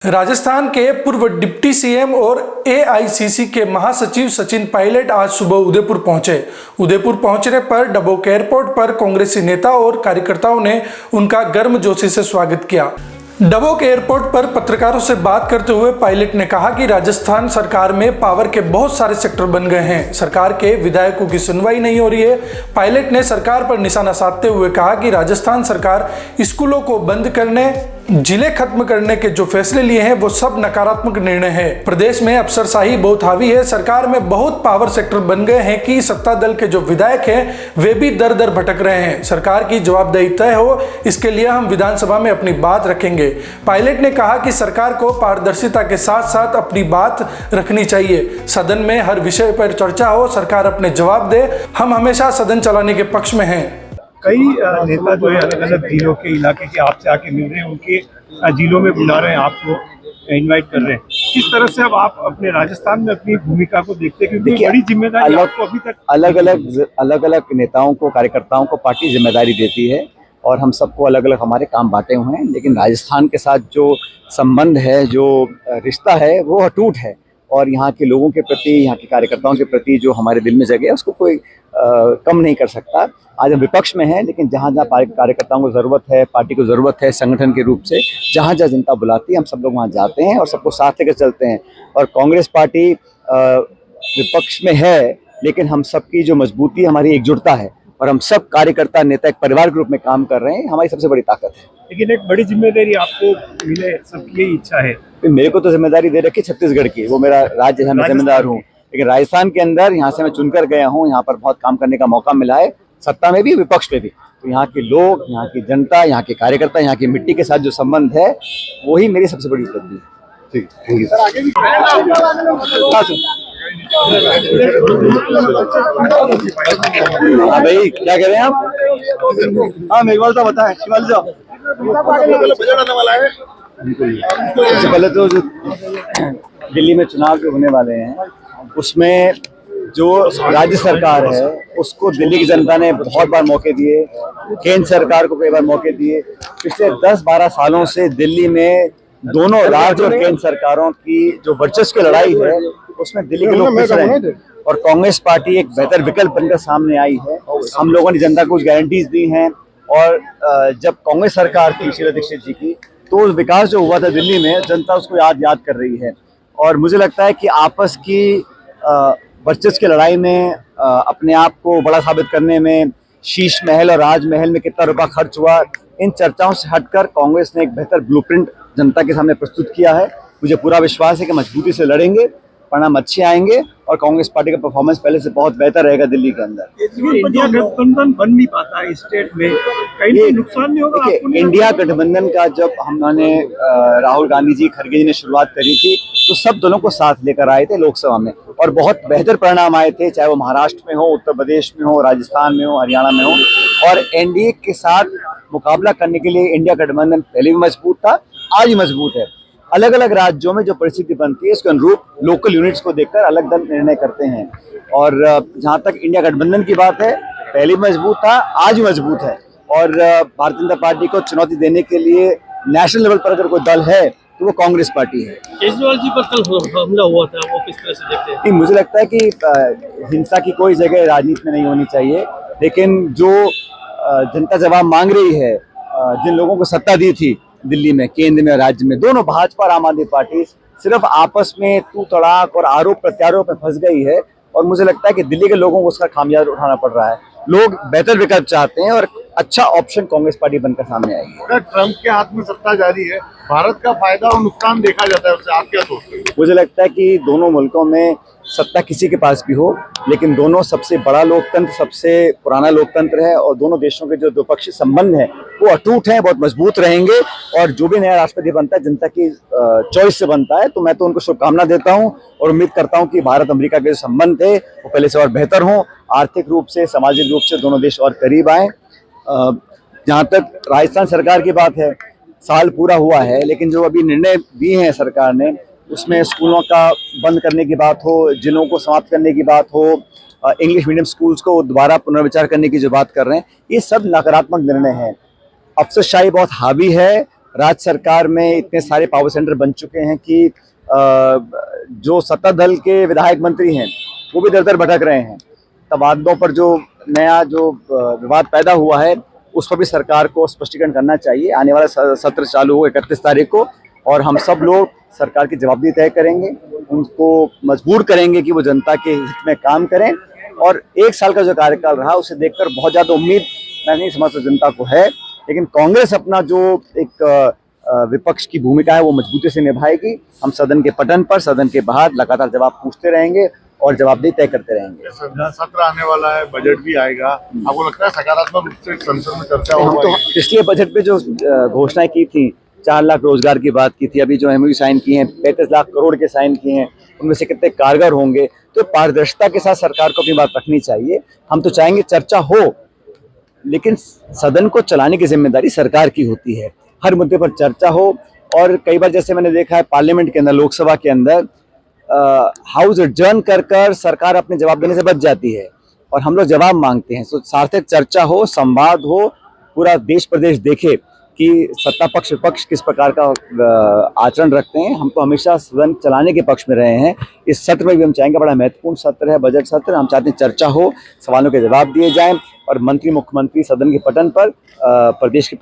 राजस्थान के पूर्व deputy CM और एआईसीसी के महासचिव सचिन पायलट आज सुबह उदयपुर पहुंचे। उदयपुर पहुंचने पर डबोक एयरपोर्ट पर कांग्रेसी नेता और कार्यकर्ताओं ने उनका गर्मजोशी से स्वागत किया। डबोक एयरपोर्ट पर पत्रकारों से बात करते हुए पायलट ने कहा कि राजस्थान सरकार में पावर के बहुत सारे सेक्टर बन गए हैं, सरकार के विधायकों की सुनवाई नहीं हो रही है। पायलट ने सरकार पर निशाना साधते हुए कहा कि राजस्थान सरकार स्कूलों को बंद करने, जिले खत्म करने के जो फैसले लिए हैं वो सब नकारात्मक निर्णय है। प्रदेश में अफसरशाही बहुत हावी है, सरकार में बहुत पावर सेक्टर बन गए हैं कि सत्ता दल के जो विधायक हैं वे भी दर दर भटक रहे हैं। सरकार की जवाबदेही तय हो, इसके लिए हम विधानसभा में अपनी बात रखेंगे। पायलट ने कहा कि सरकार को पारदर्शिता के साथ साथ अपनी बात रखनी चाहिए, सदन में हर विषय पर चर्चा हो, सरकार अपने जवाब दे। हम हमेशा सदन चलाने के पक्ष में हैं। कई नेता जो है अलग अलग जिलों के इलाके के आपसे आके मिल रहे हैं, उनके जिलों में बुला रहे हैं, आपको इनवाइट कर रहे हैं। किस तरह से अब आप अपने राजस्थान में अपनी भूमिका को देखते हैं, क्योंकि बड़ी जिम्मेदारी आपको अभी तक अलग अलग नेताओं को, कार्यकर्ताओं को पार्टी जिम्मेदारी देती है और हम सबको अलग अलग हमारे काम बांटे हुए हैं, लेकिन राजस्थान के साथ जो संबंध है, जो रिश्ता है वो अटूट है और यहाँ के लोगों के प्रति, यहाँ के कार्यकर्ताओं के प्रति जो हमारे दिल में जगह है उसको कोई कम नहीं कर सकता। आज हम विपक्ष में हैं, लेकिन जहाँ जहाँ कार्यकर्ताओं को ज़रूरत है, पार्टी को ज़रूरत है, संगठन के रूप से जहाँ जहाँ जनता बुलाती है हम सब लोग वहाँ जाते हैं और सबको साथ लेकर चलते हैं। और कांग्रेस पार्टी विपक्ष में है, लेकिन हम सबकी जो मजबूती, हमारी एकजुटता है और हम सब कार्यकर्ता नेता एक परिवार के रूप में काम कर रहे हैं, हमारी सबसे बड़ी ताकत है। लेकिन एक बड़ी जिम्मेदारी आपको मिले, सबकी इच्छा है। मेरे को तो जिम्मेदारी दे रखी छत्तीसगढ़ की, वो मेरा राज्य है, मैं जिम्मेदार हूँ, लेकिन राजस्थान के अंदर यहाँ से मैं चुनकर गया हूँ, यहाँ पर बहुत काम करने का मौका मिला है, सत्ता में भी विपक्ष में भी। तो यहाँ के लोग, यहाँ की जनता, यहाँ के कार्यकर्ता, यहाँ की मिट्टी के साथ जो संबंध है वही मेरी सबसे बड़ी उपलब्धि है। ठीक, थैंक यू। हाँ भाई, क्या कह रहे हैं आप? हाँ मेरे बात तो बताएं, शिवाल जाओ। सबसे पहले तो जो दिल्ली में चुनाव जो होने वाले हैं उसमें जो राज्य सरकार है उसको दिल्ली की जनता ने बहुत बार मौके दिए, केंद्र सरकार को कई बार मौके दिए। पिछले 10-12 सालों से दिल्ली में दोनों राज्य और केंद्र सरकारों की जो वर्चस्व की लड़ाई है उसमें दिल्ली के लोग पिस रहे हैं और कांग्रेस पार्टी एक बेहतर विकल्प बनकर सामने आई है। हम लोगों ने जनता को कुछ गारंटीज दी हैं और जब कांग्रेस सरकार थी शीला दीक्षित जी की, तो विकास जो हुआ था दिल्ली में जनता उसको याद कर रही है। और मुझे लगता है कि आपस की वर्चस्व की लड़ाई में अपने आप को बड़ा साबित करने में शीश महल और राजमहल में कितना रुपया खर्च हुआ, इन चर्चाओं से हटकर कांग्रेस ने एक बेहतर ब्लूप्रिंट जनता के सामने प्रस्तुत किया है। मुझे पूरा विश्वास है कि मजबूती से लड़ेंगे, परिणाम अच्छे आएंगे और कांग्रेस पार्टी का परफॉर्मेंस पहले से बहुत बेहतर रहेगा दिल्ली के अंदर। इंडिया गठबंधन बन नहीं पाता है स्टेट में, कहीं नुकसान नहीं होगा? इंडिया गठबंधन का जब हमने राहुल गांधी जी, खड़गे जी ने शुरुआत करी थी तो सब दलों को साथ लेकर आए थे लोकसभा में और बहुत बेहतर परिणाम आए थे, चाहे वो महाराष्ट्र में हो, उत्तर प्रदेश में हो, राजस्थान में हो, हरियाणा में हो। और एनडीए के साथ मुकाबला करने के लिए इंडिया गठबंधन पहले भी मजबूत था, आज भी मजबूत है। अलग अलग राज्यों में जो परिस्थिति बनती है उसके अनुरूप लोकल यूनिट्स को देखकर अलग दल निर्णय करते हैं। और जहां तक इंडिया गठबंधन की बात है, पहले भी मजबूत था, आज भी मजबूत है। और भारतीय जनता पार्टी को चुनौती देने के लिए नेशनल लेवल पर अगर कोई दल है तो वो कांग्रेस पार्टी है। केजरीवाल जी पर कल हमला हुआ था, वो किस तरह से देखते हैं? मुझे लगता है कि हिंसा की कोई जगह राजनीति में नहीं होनी चाहिए, लेकिन जो जनता जवाब मांग रही है, जिन लोगों को सत्ता दी थी दिल्ली में, केंद्र में, राज्य में, दोनों भाजपा और आम आदमी पार्टी सिर्फ आपस में तू तड़ाक और आरोप प्रत्यारोप में फंस गई है और मुझे लगता है कि दिल्ली के लोगों को उसका खामियाजा उठाना पड़ रहा है। लोग बेहतर विकल्प चाहते हैं और अच्छा ऑप्शन कांग्रेस पार्टी बनकर सामने आएगी। अगर ट्रंप के हाथ में सत्ता जारी है, भारत का फायदा और नुकसान देखा जाता है, उससे आप क्या सोचते हैं? मुझे लगता है कि दोनों मुल्कों में सत्ता किसी के पास भी हो, लेकिन दोनों सबसे बड़ा लोकतंत्र, सबसे पुराना लोकतंत्र है और दोनों देशों के जो द्विपक्षीय संबंध हैं वो अटूट हैं, बहुत मजबूत रहेंगे। और जो भी नया राष्ट्रपति बनता है जनता की चॉइस से बनता है, तो मैं तो उनको शुभकामना देता हूं और उम्मीद करता हूं कि भारत अमेरिका के जो संबंध थे वो पहले से और बेहतर हों, आर्थिक रूप से, सामाजिक रूप से दोनों देश और करीब आएँ। जहाँ तक राजस्थान सरकार की बात है, साल पूरा हुआ है, लेकिन जो अभी निर्णय दिए हैं सरकार ने उसमें स्कूलों का बंद करने की बात हो, जिलों को समाप्त करने की बात हो, इंग्लिश मीडियम स्कूल्स को दोबारा पुनर्विचार करने की जो बात कर रहे हैं, ये सब नकारात्मक निर्णय हैं। अफसरशाही बहुत हावी है राज्य सरकार में इतने सारे पावर सेंटर बन चुके हैं कि जो सत्ता दल के विधायक मंत्री हैं वो भी दर दर भटक रहे हैं। तबादलों पर जो नया जो विवाद पैदा हुआ है उस पर भी सरकार को स्पष्टीकरण करना चाहिए। आने वाला सत्र चालू हो 31 तारीख को, और हम सब लोग सरकार की जवाबदेही तय करेंगे, उनको मजबूर करेंगे कि वो जनता के हित में काम करें। और 1 साल का जो कार्यकाल रहा उसे देखकर बहुत ज़्यादा उम्मीद मैं नहीं समझता जनता को है, लेकिन कांग्रेस अपना जो एक विपक्ष की भूमिका है वो मजबूती से निभाएगी। हम सदन के पटन पर, सदन के बाहर लगातार जवाब पूछते रहेंगे और जवाबदेही तय करते रहेंगे। सत्र आने वाला है, बजट भी आएगा, आपको लगता है सकारात्मक रूप से संसद में चर्चा हम होगा? तो पिछले बजट पे जो घोषणाएं की थी, 4 लाख रोजगार की बात की थी, अभी जो MOU साइन किए हैं 35 लाख करोड़ के साइन किए हैं, उनमें से कितने कारगर होंगे। तो पारदर्शिता के साथ सरकार को अपनी बात रखनी चाहिए। हम तो चाहेंगे चर्चा हो, लेकिन सदन को चलाने की जिम्मेदारी सरकार की होती है। हर मुद्दे पर चर्चा हो। और कई बार जैसे मैंने देखा है पार्लियामेंट के अंदर, लोकसभा के अंदर हाउस एडजर्न कर सरकार अपने जवाब देने से बच जाती है और हम लोग जवाब मांगते हैं। तो सार्थक चर्चा हो, संवाद हो, पूरा देश प्रदेश देखे कि सत्ता पक्ष विपक्ष किस प्रकार का आचरण रखते हैं। हम तो हमेशा सदन चलाने के पक्ष में रहे हैं। इस सत्र में भी हम चाहेंगे, बड़ा महत्वपूर्ण सत्र है बजट सत्र, हम चाहते हैं चर्चा हो, सवालों के जवाब दिए जाएं और मंत्री मुख्यमंत्री सदन के पटन पर प्रदेश के